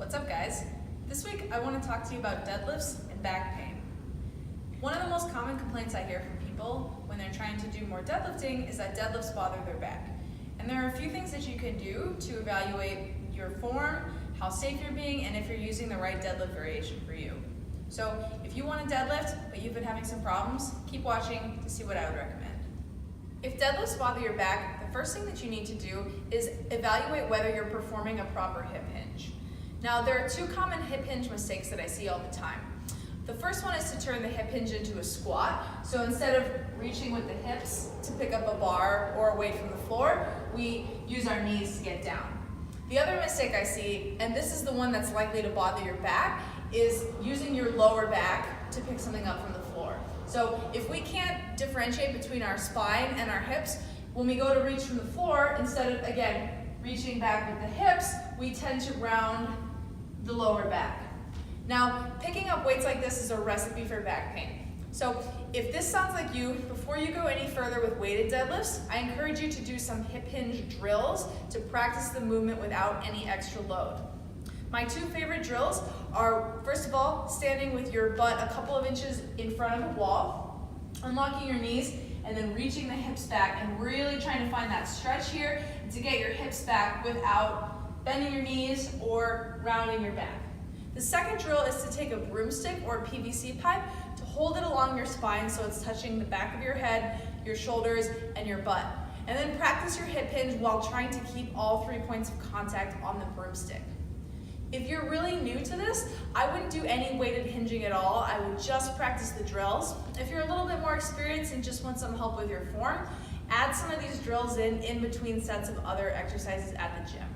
What's up, guys? This week I want to talk to you about deadlifts and back pain. One of the most common complaints I hear from people when they're trying to do more deadlifting is that deadlifts bother their back. And there are a few things that you can do to evaluate your form, how safe you're being, and if you're using the right deadlift variation for you. So if you want to deadlift, but you've been having some problems, keep watching to see what I would recommend. If deadlifts bother your back, the first thing that you need to do is evaluate whether you're performing a proper hip hinge. Now, there are two common hip hinge mistakes that I see all the time. The first one is to turn the hip hinge into a squat. So instead of reaching with the hips to pick up a bar or a weight from the floor, we use our knees to get down. The other mistake I see, and this is the one that's likely to bother your back, is using your lower back to pick something up from the floor. So if we can't differentiate between our spine and our hips, when we go to reach from the floor, instead of, again, reaching back with the hips, we tend to round the lower back. Now, picking up weights like this is a recipe for back pain. So if this sounds like you, before you go any further with weighted deadlifts, I encourage you to do some hip hinge drills to practice the movement without any extra load. My two favorite drills are, first of all, standing with your butt a couple of inches in front of the wall, unlocking your knees, and then reaching the hips back and really trying to find that stretch here to get your hips back without bending your knees or rounding your back. The second drill is to take a broomstick or a PVC pipe to hold it along your spine so it's touching the back of your head, your shoulders, and your butt. And then practice your hip hinge while trying to keep all 3 points of contact on the broomstick. If you're really new to this, I wouldn't do any weighted hinging at all. I would just practice the drills. If you're a little bit more experienced and just want some help with your form, add some of these drills in between sets of other exercises at the gym.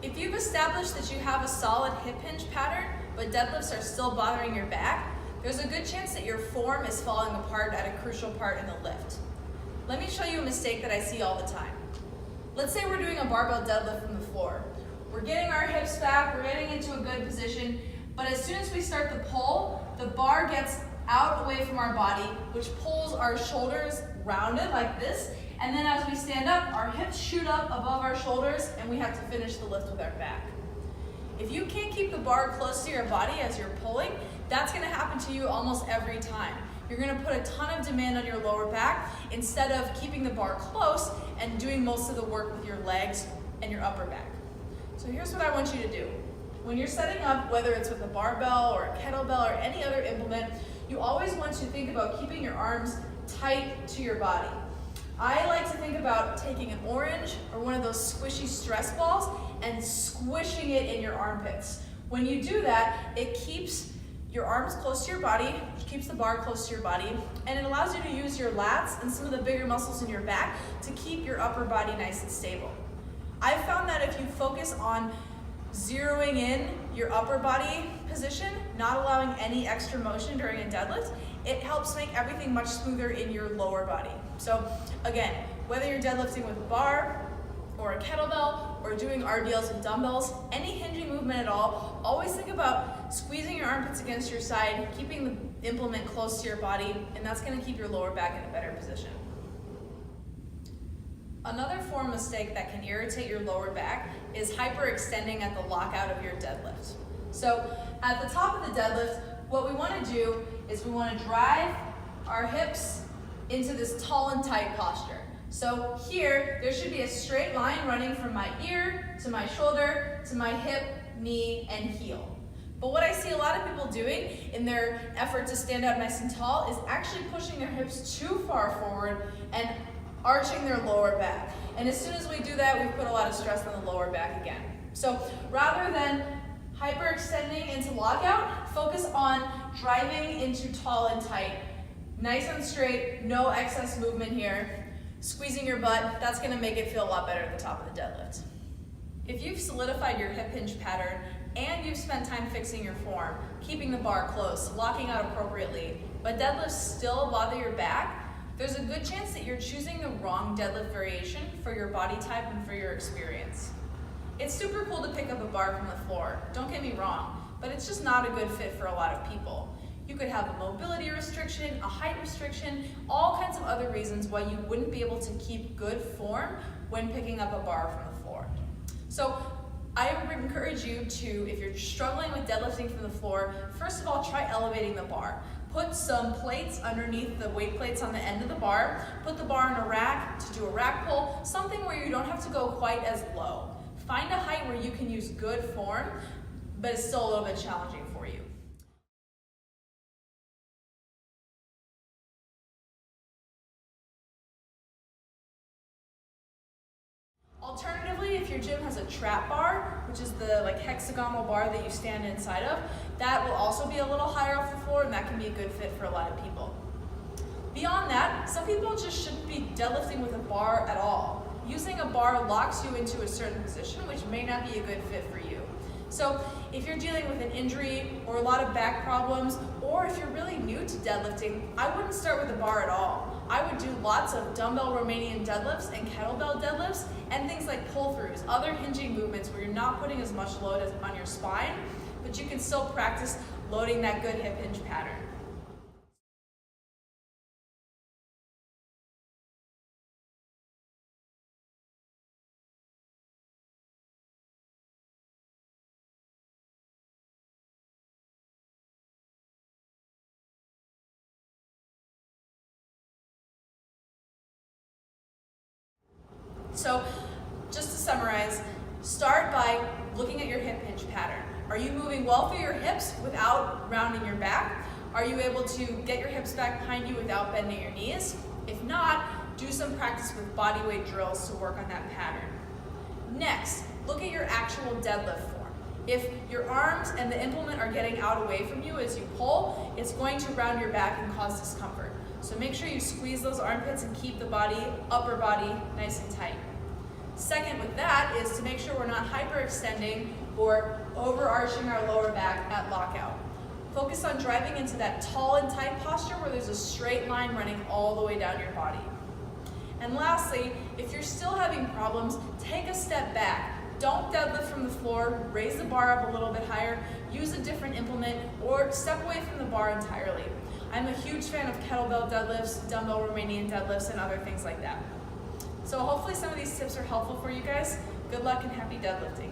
If you've established that you have a solid hip hinge pattern, but deadlifts are still bothering your back, there's a good chance that your form is falling apart at a crucial part in the lift. Let me show you a mistake that I see all the time. Let's say we're doing a barbell deadlift from the floor. We're getting our hips back, we're getting into a good position, but as soon as we start the pull, the bar gets out away from our body, which pulls our shoulders rounded like this, and then as we stand up, our hips shoot up above our shoulders and we have to finish the lift with our back. If you can't keep the bar close to your body as you're pulling, that's gonna happen to you almost every time. You're gonna put a ton of demand on your lower back instead of keeping the bar close and doing most of the work with your legs and your upper back. So here's what I want you to do. When you're setting up, whether it's with a barbell or a kettlebell or any other implement, you always want to think about keeping your arms tight to your body. I like to think about taking an orange or one of those squishy stress balls and squishing it in your armpits. When you do that, it keeps your arms close to your body, which keeps the bar close to your body, and it allows you to use your lats and some of the bigger muscles in your back to keep your upper body nice and stable. I've found that if you focus on zeroing in your upper body position, not allowing any extra motion during a deadlift, it helps make everything much smoother in your lower body. So again, whether you're deadlifting with a bar or a kettlebell or doing RDLs with dumbbells, any hinging movement at all, always think about squeezing your armpits against your side, keeping the implement close to your body, and that's gonna keep your lower back in a better position. Another form mistake that can irritate your lower back is hyperextending at the lockout of your deadlift. So at the top of the deadlift, what we want to do is we want to drive our hips into this tall and tight posture. So here, there should be a straight line running from my ear to my shoulder to my hip, knee, and heel. But what I see a lot of people doing in their effort to stand out nice and tall is actually pushing their hips too far forward and arching their lower back. And as soon as we do that, we put a lot of stress on the lower back again. So rather than hyperextending into lockout, focus on driving into tall and tight. Nice and straight, no excess movement here. Squeezing your butt, that's gonna make it feel a lot better at the top of the deadlift. If you've solidified your hip hinge pattern and you've spent time fixing your form, keeping the bar close, locking out appropriately, but deadlifts still bother your back, there's a good chance that you're choosing the wrong deadlift variation for your body type and for your experience. It's super cool to pick up a bar from the floor, don't get me wrong, but it's just not a good fit for a lot of people. You could have a mobility restriction, a height restriction, all kinds of other reasons why you wouldn't be able to keep good form when picking up a bar from the floor. So I would encourage you to, if you're struggling with deadlifting from the floor, first of all, try elevating the bar. Put some plates underneath the weight plates on the end of the bar. Put the bar in a rack to do a rack pull, something where you don't have to go quite as low. Find a height where you can use good form, but it's still a little bit challenging for you. Alternatively, if your gym has a trap bar, which is the hexagonal bar that you stand inside of, that will also be a little higher off the floor, and that can be a good fit for a lot of people. Beyond that, some people just shouldn't be deadlifting with a bar at all. Using a bar locks you into a certain position, which may not be a good fit for you. So if you're dealing with an injury or a lot of back problems, or if you're really new to deadlifting, I wouldn't start with a bar at all. I would do lots of dumbbell Romanian deadlifts and kettlebell deadlifts and things like pull-throughs, other hinging movements where you're not putting as much load on your spine, but you can still practice loading that good hip hinge pattern. So just to summarize, start by looking at your hip hinge pattern. Are you moving well through your hips without rounding your back? Are you able to get your hips back behind you without bending your knees? If not, do some practice with bodyweight drills to work on that pattern. Next, look at your actual deadlift form. If your arms and the implement are getting out away from you as you pull, it's going to round your back and cause discomfort. So make sure you squeeze those armpits and keep the upper body nice and tight. Second with that is to make sure we're not hyperextending or overarching our lower back at lockout. Focus on driving into that tall and tight posture where there's a straight line running all the way down your body. And lastly, if you're still having problems, take a step back. Don't deadlift from the floor, raise the bar up a little bit higher, use a different implement, or step away from the bar entirely. I'm a huge fan of kettlebell deadlifts, dumbbell Romanian deadlifts, and other things like that. So hopefully some of these tips are helpful for you guys. Good luck and happy deadlifting.